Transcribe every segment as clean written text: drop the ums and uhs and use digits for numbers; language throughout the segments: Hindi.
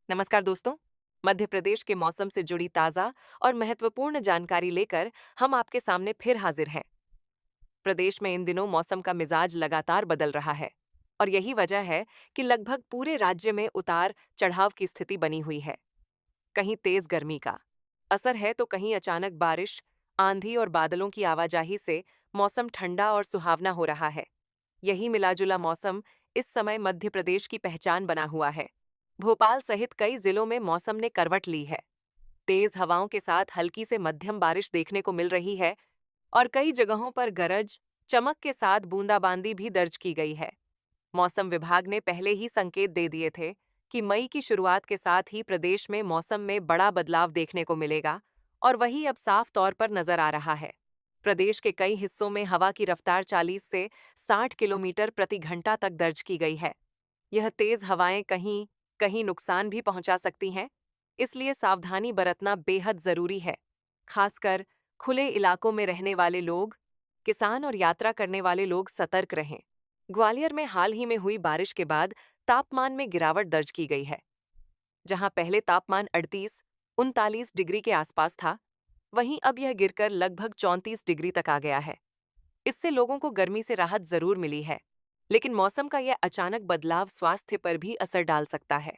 नमस्कार दोस्तों। मध्य प्रदेश के मौसम से जुड़ी ताजा और महत्वपूर्ण जानकारी लेकर हम आपके सामने फिर हाजिर हैं। प्रदेश में इन दिनों मौसम का मिजाज लगातार बदल रहा है और यही वजह है कि लगभग पूरे राज्य में उतार चढ़ाव की स्थिति बनी हुई है। कहीं तेज गर्मी का असर है तो कहीं अचानक बारिश, आंधी और बादलों की आवाजाही से मौसम ठंडा और सुहावना हो रहा है। यही मिलाजुला मौसम इस समय मध्य प्रदेश की पहचान बना हुआ है। भोपाल सहित कई जिलों में मौसम ने करवट ली है। तेज हवाओं के साथ हल्की से मध्यम बारिश देखने को मिल रही है और कई जगहों पर गरज, चमक के साथ बूंदाबांदी भी दर्ज की गई है। मौसम विभाग ने पहले ही संकेत दे दिए थे कि मई की शुरुआत के साथ ही प्रदेश में मौसम में बड़ा बदलाव देखने को मिलेगा और वही अब साफ तौर पर नजर आ रहा है। प्रदेश के कई हिस्सों में हवा की रफ्तार 40 से 60 किलोमीटर प्रति घंटा तक दर्ज की गई है। यह तेज हवाएं कहीं कहीं नुकसान भी पहुंचा सकती हैं, इसलिए सावधानी बरतना बेहद जरूरी है। खासकर खुले इलाकों में रहने वाले लोग, किसान और यात्रा करने वाले लोग सतर्क रहें। ग्वालियर में हाल ही में हुई बारिश के बाद तापमान में गिरावट दर्ज की गई है। जहां पहले तापमान 38-39 डिग्री के आसपास था, वहीं अब यह गिरकर लगभग 34 डिग्री तक आ गया है। इससे लोगों को गर्मी से राहत जरूर मिली है, लेकिन मौसम का यह अचानक बदलाव स्वास्थ्य पर भी असर डाल सकता है।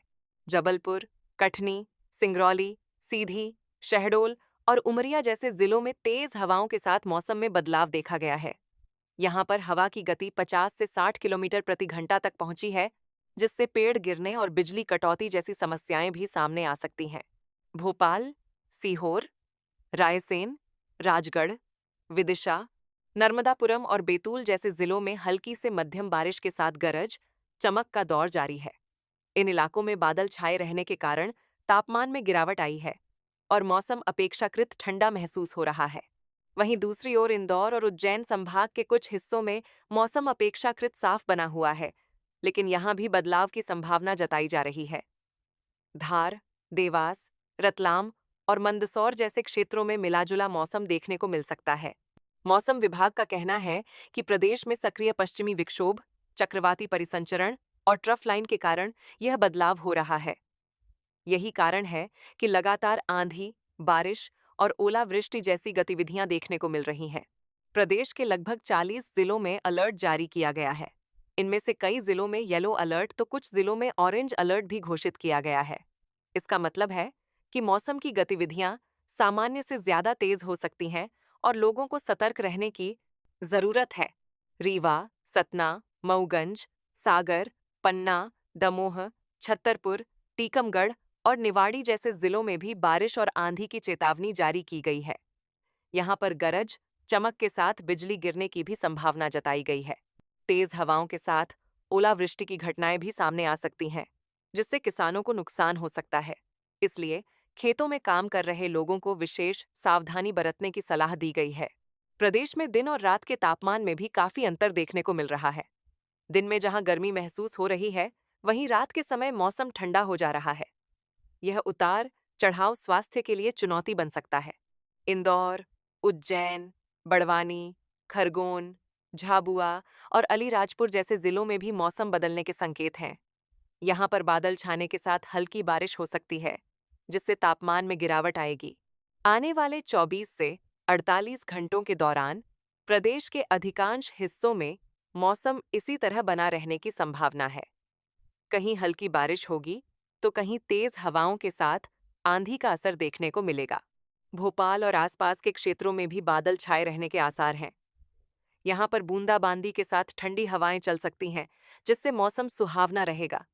जबलपुर, कटनी, सिंगरौली, सीधी, शहडोल और उमरिया जैसे जिलों में तेज हवाओं के साथ मौसम में बदलाव देखा गया है। यहाँ पर हवा की गति 50 से 60 किलोमीटर प्रति घंटा तक पहुंची है, जिससे पेड़ गिरने और बिजली कटौती जैसी समस्याएं भी सामने आ सकती हैं। भोपाल, सीहोर, रायसेन, राजगढ़, विदिशा, नर्मदापुरम और बैतूल जैसे जिलों में हल्की से मध्यम बारिश के साथ गरज, चमक का दौर जारी है। इन इलाकों में बादल छाए रहने के कारण तापमान में गिरावट आई है और मौसम अपेक्षाकृत ठंडा महसूस हो रहा है। वहीं दूसरी ओर इंदौर और उज्जैन संभाग के कुछ हिस्सों में मौसम अपेक्षाकृत साफ बना हुआ है, लेकिन यहां भी बदलाव की संभावना जताई जा रही है। धार, देवास, रतलाम और मंदसौर जैसे क्षेत्रों में मिलाजुला मौसम देखने को मिल सकता है। मौसम विभाग का कहना है कि प्रदेश में सक्रिय पश्चिमी विक्षोभ, चक्रवाती परिसंचरण और ट्रफ लाइन के कारण यह बदलाव हो रहा है। यही कारण है कि लगातार आंधी, बारिश और ओलावृष्टि जैसी गतिविधियां देखने को मिल रही हैं। प्रदेश के लगभग 40 जिलों में अलर्ट जारी किया गया है। इनमें से कई जिलों में येलो अलर्ट तो कुछ जिलों में ऑरेंज अलर्ट भी घोषित किया गया है। इसका मतलब है कि मौसम की गतिविधियां सामान्य से ज्यादा तेज हो सकती हैं और लोगों को सतर्क रहने की जरूरत है। रीवा, सतना, मऊगंज, सागर, पन्ना, दमोह, छतरपुर, टीकमगढ़ और निवाड़ी जैसे जिलों में भी बारिश और आंधी की चेतावनी जारी की गई है। यहाँ पर गरज, चमक के साथ बिजली गिरने की भी संभावना जताई गई है। तेज हवाओं के साथ ओलावृष्टि की घटनाएं भी सामने आ सकती हैं, जिससे किसानों को नुकसान हो सकता है। इसलिए खेतों में काम कर रहे लोगों को विशेष सावधानी बरतने की सलाह दी गई है। प्रदेश में दिन और रात के तापमान में भी काफी अंतर देखने को मिल रहा है। दिन में जहां गर्मी महसूस हो रही है, वहीं रात के समय मौसम ठंडा हो जा रहा है। यह उतार चढ़ाव स्वास्थ्य के लिए चुनौती बन सकता है। इंदौर, उज्जैन, बड़वानी, खरगोन, झाबुआ और अलीराजपुर जैसे जिलों में भी मौसम बदलने के संकेत हैं। यहाँ पर बादल छाने के साथ हल्की बारिश हो सकती है, जिससे तापमान में गिरावट आएगी। आने वाले 24 से 48 घंटों के दौरान प्रदेश के अधिकांश हिस्सों में मौसम इसी तरह बना रहने की संभावना है। कहीं हल्की बारिश होगी तो कहीं तेज हवाओं के साथ आंधी का असर देखने को मिलेगा। भोपाल और आसपास के क्षेत्रों में भी बादल छाए रहने के आसार हैं। यहाँ पर बूंदाबांदी के साथ ठंडी हवाएं चल सकती हैं, जिससे मौसम सुहावना रहेगा।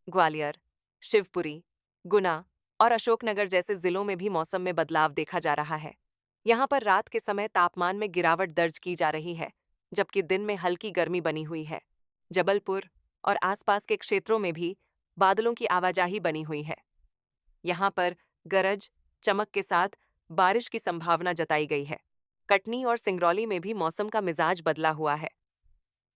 ग्वालियर, शिवपुरी, गुना और अशोकनगर जैसे जिलों में भी मौसम में बदलाव देखा जा रहा है। यहाँ पर रात के समय तापमान में गिरावट दर्ज की जा रही है, जबकि दिन में हल्की गर्मी बनी हुई है। जबलपुर और आसपास के क्षेत्रों में भी बादलों की आवाजाही बनी हुई है। यहाँ पर गरज, चमक के साथ बारिश की संभावना जताई गई है। कटनी और सिंगरौली में भी मौसम का मिजाज बदला हुआ है।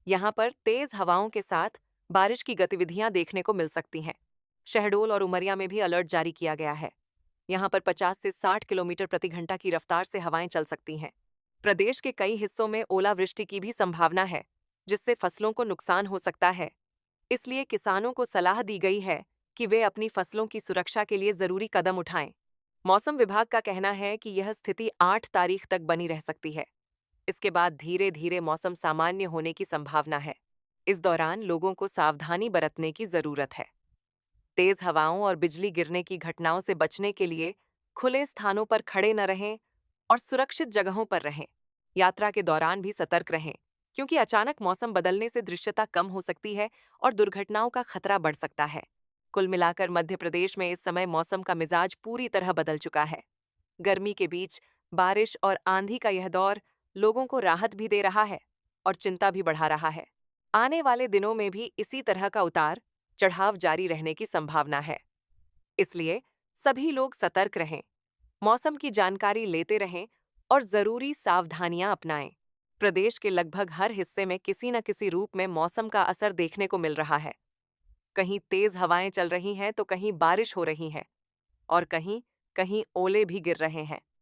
यहाँ पर तेज हवाओं के साथ बारिश की गतिविधियां देखने को मिल सकती हैं। शहडोल और उमरिया में भी अलर्ट जारी किया गया है। यहाँ पर 50 से 60 किलोमीटर प्रति घंटा की रफ्तार से हवाएं चल सकती हैं। प्रदेश के कई हिस्सों में ओलावृष्टि की भी संभावना है, जिससे फसलों को नुकसान हो सकता है। इसलिए किसानों को सलाह दी गई है कि वे अपनी फसलों की सुरक्षा के लिए जरूरी कदम उठाएं। मौसम विभाग का कहना है कि यह स्थिति 8 तारीख तक बनी रह सकती है। इसके बाद धीरे धीरे मौसम सामान्य होने की संभावना है। इस दौरान लोगों को सावधानी बरतने की जरूरत है। तेज हवाओं और बिजली गिरने की घटनाओं से बचने के लिए खुले स्थानों पर खड़े न रहें और सुरक्षित जगहों पर रहें। यात्रा के दौरान भी सतर्क रहें, क्योंकि अचानक मौसम बदलने से दृश्यता कम हो सकती है और दुर्घटनाओं का खतरा बढ़ सकता है। कुल मिलाकर मध्य प्रदेश में इस समय मौसम का मिजाज पूरी तरह बदल चुका है। गर्मी के बीच बारिश और आंधी का यह दौर लोगों को राहत भी दे रहा है और चिंता भी बढ़ा रहा है। आने वाले दिनों में भी इसी तरह का उतार चढ़ाव जारी रहने की संभावना है। इसलिए सभी लोग सतर्क रहें, मौसम की जानकारी लेते रहें और जरूरी सावधानियां अपनाएं। प्रदेश के लगभग हर हिस्से में किसी न किसी रूप में मौसम का असर देखने को मिल रहा है। कहीं तेज हवाएं चल रही हैं तो कहीं बारिश हो रही है और कहीं कहीं ओले भी गिर रहे हैं।